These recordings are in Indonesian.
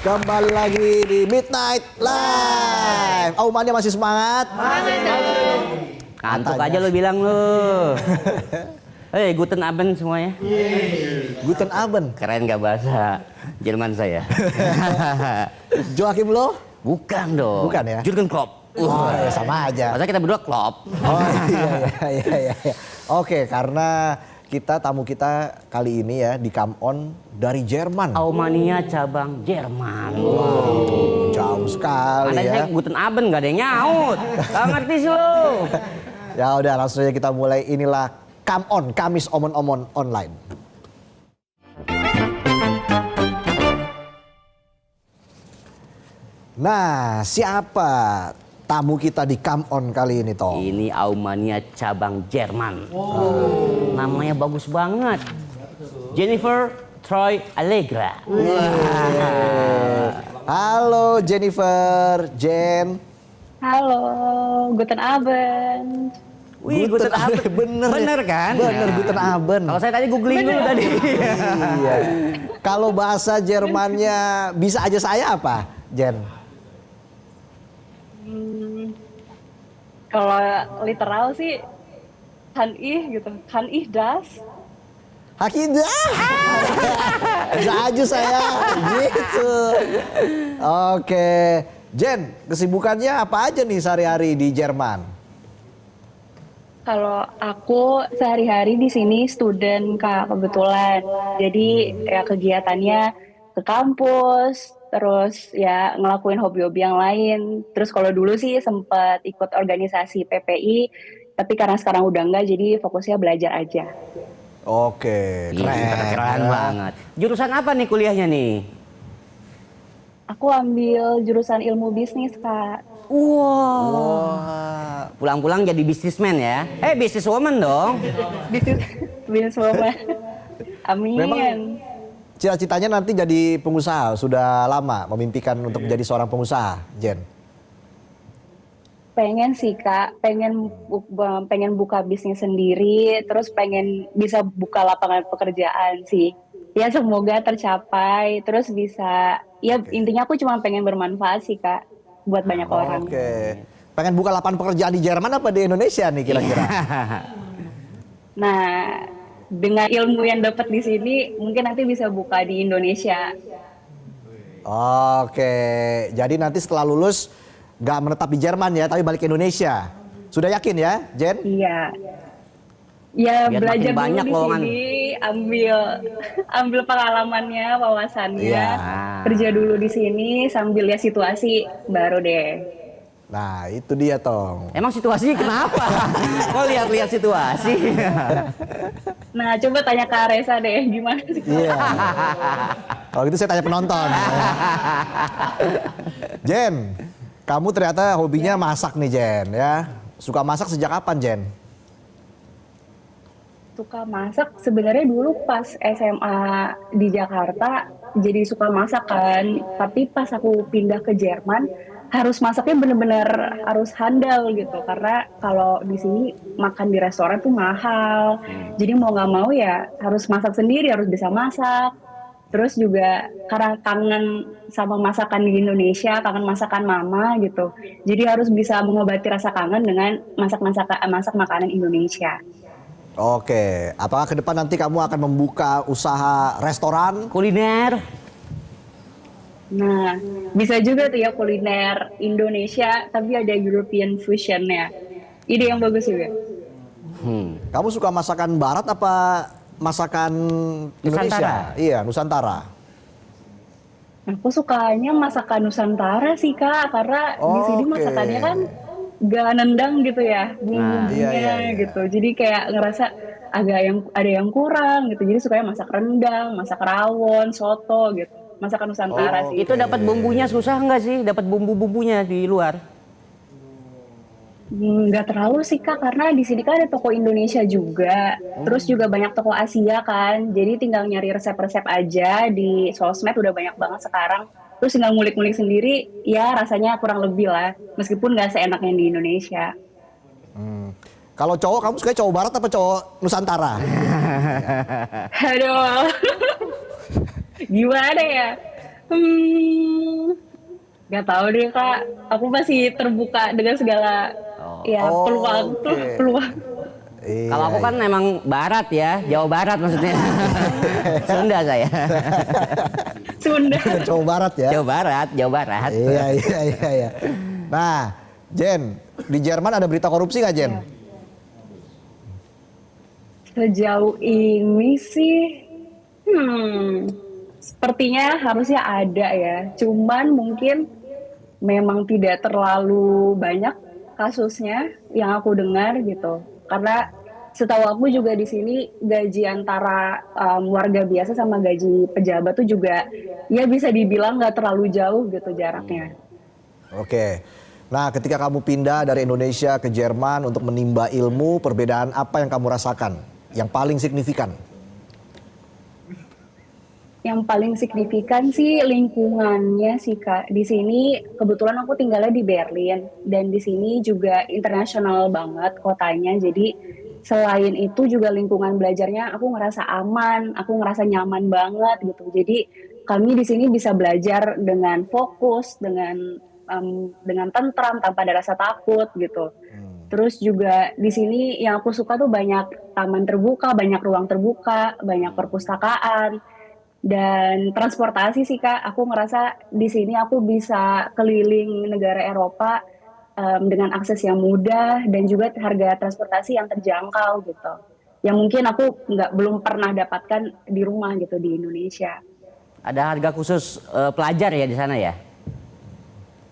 Kembali lagi di Midnight Live. Aumannya masih semangat? Kantuk aja lu bilang lu. Hei, guten Abend semuanya. Guten Abend. Keren gak bahasa Jerman saya? Joachim lo? Bukan dong. Bukan ya? Jurgen Klopp. Oh ya sama aja. Masa kita berdua Klopp. Oh iya. Oke, karena tamu kita kali ini ya di Come On dari Jerman. Aumania cabang Jerman. Wow, jauh sekali Ada ya. saya guten Abend gak ada yang nyaut. Gak ngerti sih lu. Ya udah langsung aja kita mulai. Inilah Come On, Kamis Omon-Omon Online. Nah, siapa tamu kita di Come On kali ini, Tom? Ini Aumania cabang Jerman. Namanya bagus banget. Jennifer Troy Allegra. Halo Jennifer, Jen. Halo, guten Abend. Wih, guten Abend. Bener kan? Bener, guten Abend. Kalau saya tadi googling dulu tadi. Iya. Kalau bahasa Jermannya bisa aja saya apa, Jen? Kalau literal sih kann ich gitu, kann ich das? Hakidah. Bisa aja saya gitu. Oke. Jen, kesibukannya apa aja nih sehari-hari di Jerman? Kalau aku sehari-hari di sini student Kak kebetulan. Jadi ya kegiatannya ke kampus, terus ya ngelakuin hobi-hobi yang lain. Terus kalau dulu sih sempat ikut organisasi PPI, tapi karena sekarang udah enggak jadi fokusnya belajar aja. Oke, Keren banget. Jurusan apa nih kuliahnya nih? Aku ambil jurusan ilmu bisnis, Kak. Wah. Pulang-pulang jadi businessman ya? Businesswoman dong. Bisnis woman. Amin. Memang cita-citanya nanti jadi pengusaha, sudah lama memimpikan untuk menjadi seorang pengusaha, Jen? Pengen sih Kak, pengen buka bisnis sendiri, terus pengen bisa buka lapangan pekerjaan sih. Ya semoga tercapai, terus bisa, ya intinya aku cuma pengen bermanfaat sih Kak, buat banyak orang. Oke. Pengen buka lapangan pekerjaan di Jerman apa di Indonesia nih kira-kira? Nah, dengan ilmu yang dapat di sini, mungkin nanti bisa buka di Indonesia. Oke, jadi nanti setelah lulus nggak menetap di Jerman ya, tapi balik ke Indonesia. Sudah yakin ya, Jen? Iya. Ya Biar belajar makin banyak dulu di lowongan. sini, ambil pengalamannya, wawasannya, Iya. kerja dulu di sini sambil lihat situasi baru deh. Nah, itu dia, Tong. Emang situasinya kenapa? Kok lihat-lihat situasi? Nah, coba tanya ke Aresa deh, gimana sih? Iya. Kalau gitu saya tanya penonton. Jen, kamu ternyata hobinya masak nih, Jen ya. Suka masak sejak kapan, Jen? Suka masak sebenarnya dulu pas SMA di Jakarta jadi suka masak kan, tapi pas aku pindah ke Jerman harus masaknya bener-bener harus handal gitu karena kalau di sini makan di restoran tuh mahal. Jadi mau nggak mau ya harus masak sendiri, harus bisa masak. Terus juga karena kangen sama masakan di Indonesia, kangen masakan mama gitu. Jadi harus bisa mengobati rasa kangen dengan masak makanan Indonesia. Oke, apakah ke depan nanti kamu akan membuka usaha restoran? Kuliner. Nah, bisa juga tuh ya kuliner Indonesia, tapi ada European fusion-nya. Ide yang bagus juga. Kamu suka masakan barat apa masakan Indonesia? Nusantara. Iya, Nusantara. Aku sukanya masakan Nusantara sih Kak, karena di sini Oke. masakannya kan gak nendang gitu ya, bumbunya iya. gitu. Jadi kayak ngerasa ada yang kurang gitu. Jadi sukanya masak rendang, masak rawon, soto gitu. Masakan Nusantara sih. Itu dapat bumbunya susah nggak sih? Dapat bumbu-bumbunya di luar? Nggak terlalu sih Kak, karena di sini kan ada toko Indonesia juga, terus juga banyak toko Asia kan, jadi tinggal nyari resep-resep aja di sosmed udah banyak banget sekarang, terus tinggal ngulik-ngulik sendiri, ya rasanya kurang lebih lah, meskipun nggak seenak yang di Indonesia. Kalau cowok kamu suka cowok barat apa cowok Nusantara? Aduh, gimana ya? Gak tahu deh kak. Aku masih terbuka dengan segala ya Oh, peluang tuh oke. peluang. Kalau aku kan emang barat ya, Jawa Barat maksudnya. Sunda saya. Sunda. Cowok barat ya? Jawa Barat, Jawa Barat. Iya. Nah, Jen, di Jerman ada berita korupsi nggak Jen? Sejauh ini sih, sepertinya harusnya ada ya. Cuman mungkin memang tidak terlalu banyak kasusnya yang aku dengar gitu. Karena setahu aku juga di sini gaji antara warga biasa sama gaji pejabat tuh juga ya bisa dibilang nggak terlalu jauh gitu jaraknya. Oke. Nah, ketika kamu pindah dari Indonesia ke Jerman untuk menimba ilmu, perbedaan apa yang kamu rasakan? Yang paling signifikan? Yang paling signifikan sih lingkungannya sih Kak. Di sini kebetulan aku tinggalnya di Berlin dan di sini juga internasional banget kotanya. Jadi selain itu juga lingkungan belajarnya aku ngerasa aman, aku ngerasa nyaman banget gitu. Jadi kami di sini bisa belajar dengan fokus, dengan tentram tanpa ada rasa takut gitu. Terus juga di sini yang aku suka tuh banyak taman terbuka, banyak ruang terbuka, banyak perpustakaan. Dan transportasi sih Kak, aku ngerasa di sini aku bisa keliling negara Eropa dengan akses yang mudah dan juga harga transportasi yang terjangkau gitu. Yang mungkin aku belum pernah dapatkan di rumah gitu di Indonesia. Ada harga khusus pelajar ya di sana ya?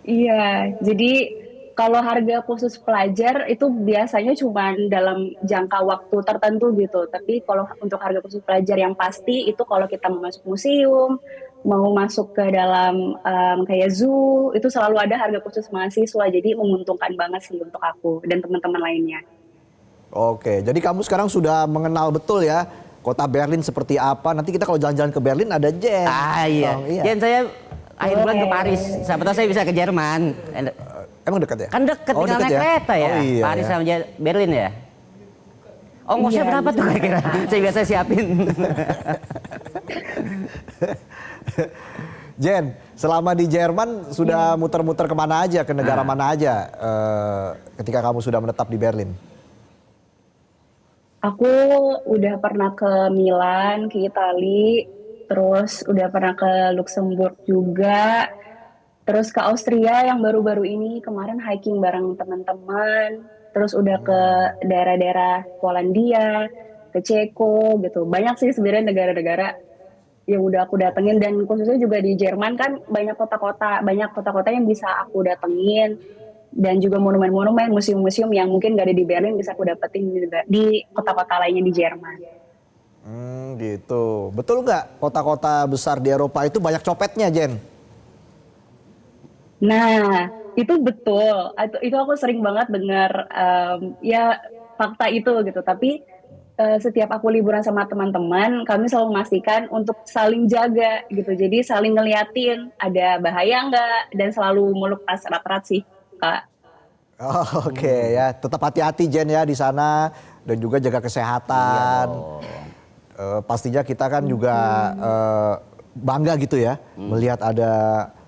Iya, jadi kalau harga khusus pelajar itu biasanya cuma dalam jangka waktu tertentu gitu. Tapi kalau untuk harga khusus pelajar yang pasti itu kalau kita mau masuk museum, mau masuk ke dalam kayak zoo, itu selalu ada harga khusus mahasiswa. Jadi menguntungkan banget sih untuk aku dan teman-teman lainnya. Oke, jadi kamu sekarang sudah mengenal betul ya kota Berlin seperti apa. Nanti kita kalau jalan-jalan ke Berlin ada Jen. Iya. Oh, iya. Jen, saya akhir bulan ke Boleh. Paris. Siapa tahu saya bisa ke Jerman. Emang dekat ya? Kan deket, Oh, tinggal deket naik ya? kereta ya. Oh, iya, Paris ya. sama Berlin ya. Ongkosnya Iya, berapa tuh bisa. kira-kira? Saya biasa siapin. Jen, selama di Jerman sudah muter-muter kemana aja, ke negara mana aja ketika kamu sudah menetap di Berlin? Aku udah pernah ke Milan, ke Itali, terus udah pernah ke Luxembourg juga, terus ke Austria yang baru-baru ini kemarin hiking bareng teman-teman, terus udah ke daerah-daerah Polandia, ke Ceko gitu. Banyak sih sebenarnya negara-negara yang udah aku datengin dan khususnya juga di Jerman kan banyak kota-kota yang bisa aku datengin dan juga monumen-monumen, museum-museum yang mungkin gak ada di Berlin bisa aku dapetin di kota-kota lainnya di Jerman. Gitu. Betul nggak kota-kota besar di Eropa itu banyak copetnya, Jen? Nah, itu betul. Itu aku sering banget dengar ya fakta itu gitu. Tapi setiap aku liburan sama teman-teman, kami selalu memastikan untuk saling jaga gitu. Jadi saling ngeliatin ada bahaya nggak dan selalu meluk tas erat-erat sih, Kak. Oh, oke ya, tetap hati-hati Jen ya di sana dan juga jaga kesehatan. Pastinya kita kan juga bangga gitu ya melihat ada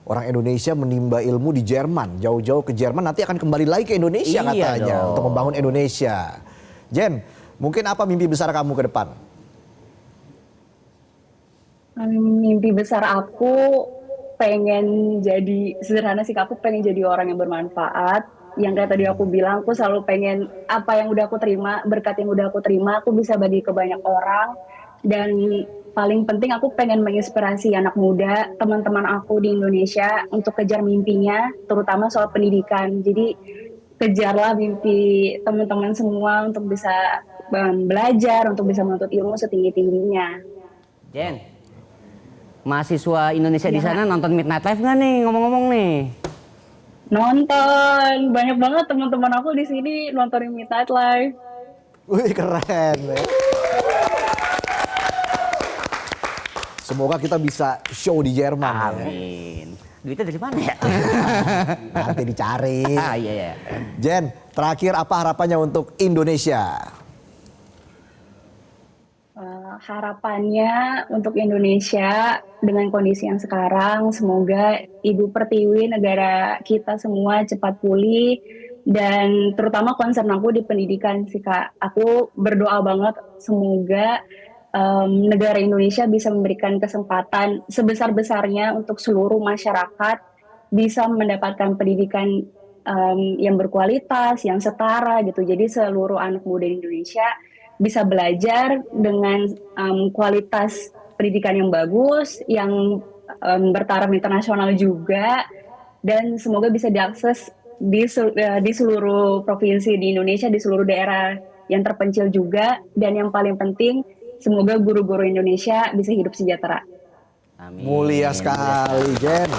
orang Indonesia menimba ilmu di Jerman, jauh-jauh ke Jerman nanti akan kembali lagi ke Indonesia Iya katanya dong. untuk membangun Indonesia. Jen, mungkin apa mimpi besar kamu ke depan? Mimpi besar aku pengen jadi sederhana sih Kak, aku pengen jadi orang yang bermanfaat. Yang kayak tadi aku bilang, aku selalu pengen apa yang udah aku terima, berkat yang udah aku terima, aku bisa bagi ke banyak orang. Dan paling penting aku pengen menginspirasi anak muda, teman-teman aku di Indonesia untuk kejar mimpinya, terutama soal pendidikan. Jadi kejarlah mimpi teman-teman semua untuk bisa belajar, untuk bisa menuntut ilmu setinggi-tingginya. Jen, mahasiswa Indonesia di Ya. sana nonton Midnight Live nggak nih ngomong-ngomong nih? Nonton, banyak banget teman-teman aku di sini nontonin Midnight Live. Wih keren. Semoga kita bisa show di Jerman. Ya. Amin. Duitnya dari mana ya? Nanti dicari. Iya. Jen, terakhir apa harapannya untuk Indonesia? Harapannya untuk Indonesia dengan kondisi yang sekarang, semoga Ibu Pertiwi, negara kita semua cepat pulih, dan terutama concern aku di pendidikan sih Kak. Aku berdoa banget semoga negara Indonesia bisa memberikan kesempatan sebesar-besarnya untuk seluruh masyarakat bisa mendapatkan pendidikan yang berkualitas, yang setara gitu. Jadi seluruh anak muda Indonesia bisa belajar dengan kualitas pendidikan yang bagus, yang bertaraf internasional juga, dan semoga bisa diakses di seluruh provinsi di Indonesia, di seluruh daerah yang terpencil juga, dan yang paling penting, semoga guru-guru Indonesia bisa hidup sejahtera. Amin. Mulia sekali, Jen.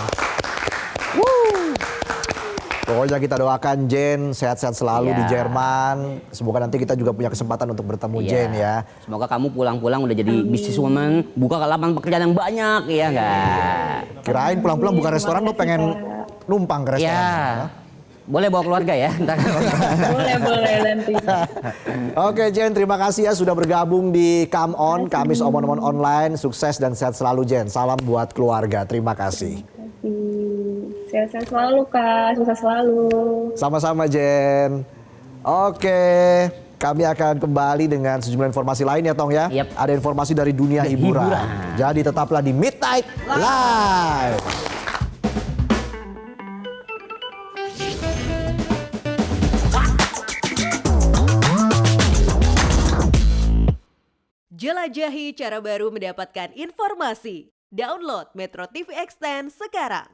Pokoknya kita doakan Jen sehat-sehat selalu di Jerman. Semoga nanti kita juga punya kesempatan untuk bertemu Jen ya. Semoga kamu pulang-pulang udah jadi businesswoman, buka lapangan pekerjaan yang banyak, ya enggak? Kirain pulang-pulang buka restoran lo pengen numpang ke restoran. Ya. Boleh bawa keluarga ya. Ntar. Boleh nanti. Oke Jen, terima kasih ya sudah bergabung di Come On, Kamis Omon-Omon Online. Sukses dan sehat selalu Jen. Salam buat keluarga, terima kasih. Sehat-sehat selalu Kak, sukses selalu. Sama-sama Jen. Oke, kami akan kembali dengan sejumlah informasi lain ya Tong ya. Yep. Ada informasi dari dunia hiburan. Jadi tetaplah di Midnight Live. Jelajahi cara baru mendapatkan informasi. Download Metro TV Extend sekarang.